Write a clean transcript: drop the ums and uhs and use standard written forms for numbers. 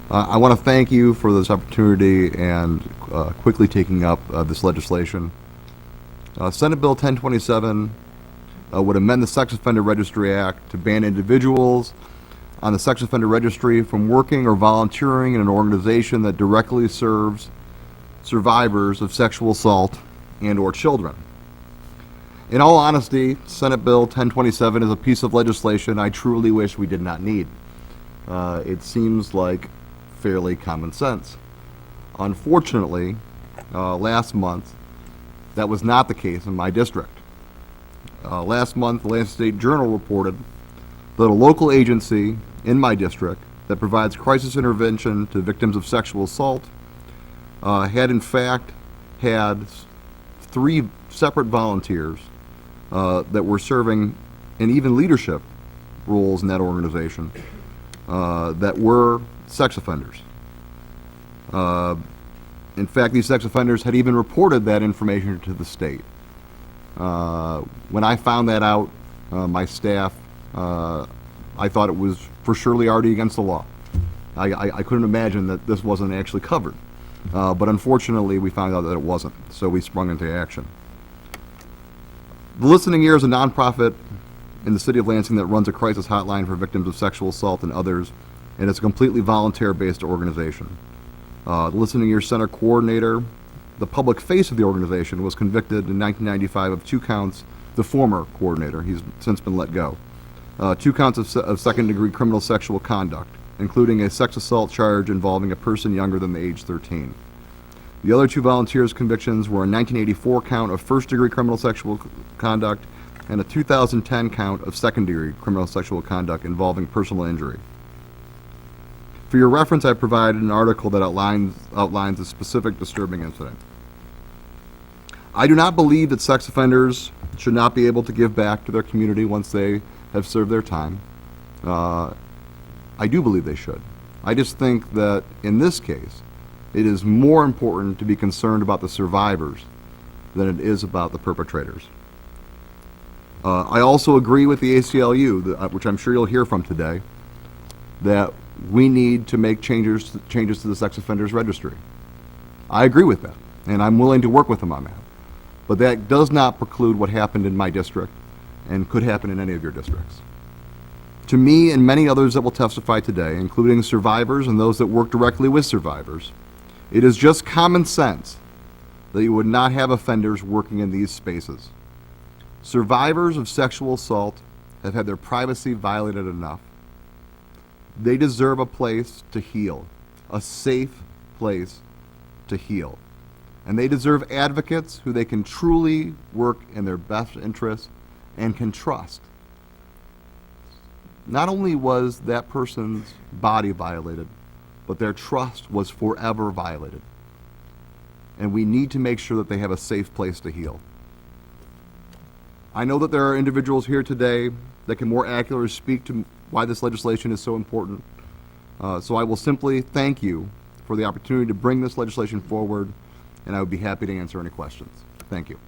I want to thank you for this opportunity and quickly taking up this legislation. Senate Bill 1027 would amend the Sex Offender Registry Act to ban individuals on the Sex Offender Registry from working or volunteering in an organization that directly serves survivors of sexual assault and or children. In all honesty, Senate Bill 1027 is a piece of legislation I truly wish we did not need. It seems like fairly common sense. Unfortunately, last month, that was not the case in my district. Last month, the Lansing State Journal reported that a local agency in my district that provides crisis intervention to victims of sexual assault had in fact had 3 separate volunteers that were serving in even leadership roles in that organization that were sex offenders. In fact, these sex offenders had even reported that information to the state. When I found that out, my staff, I thought it was for surely already against the law. I couldn't imagine that this wasn't actually covered. But unfortunately, we found out that it wasn't, so we sprung into action. The Listening Ear is a nonprofit in the city of Lansing that runs a crisis hotline for victims of sexual assault and others, and it's a completely volunteer-based organization. The Listening Ear Center coordinator, the public face of the organization, was convicted in 1995 of 2 counts, the former coordinator, he's since been let go, 2 counts of second-degree criminal sexual conduct, including a sex assault charge involving a person younger than the age 13. The other 2 volunteers' convictions were a 1984 count of first-degree criminal sexual conduct and a 2010 count of second-degree criminal sexual conduct involving personal injury. For your reference, I provided an article that outlines a specific disturbing incident. I do not believe that sex offenders should not be able to give back to their community once they have served their time. I do believe they should. I just think that in this case, it is more important to be concerned about the survivors than it is about the perpetrators. I also agree with the ACLU, which I'm sure you'll hear from today, that we need to make changes to the Sex Offenders Registry. I agree with that, and I'm willing to work with them on that. But that does not preclude what happened in my district and could happen in any of your districts. To me and many others that will testify today, including survivors and those that work directly with survivors, it is just common sense that you would not have offenders working in these spaces. Survivors of sexual assault have had their privacy violated enough. They deserve a place to heal, a safe place to heal. And they deserve advocates who they can truly work in their best interests and can trust. Not only was that person's body violated, but their trust was forever violated. And we need to make sure that they have a safe place to heal. I know that there are individuals here today that can more accurately speak to why this legislation is so important. So I will simply thank you for the opportunity to bring this legislation forward, and I would be happy to answer any questions. Thank you.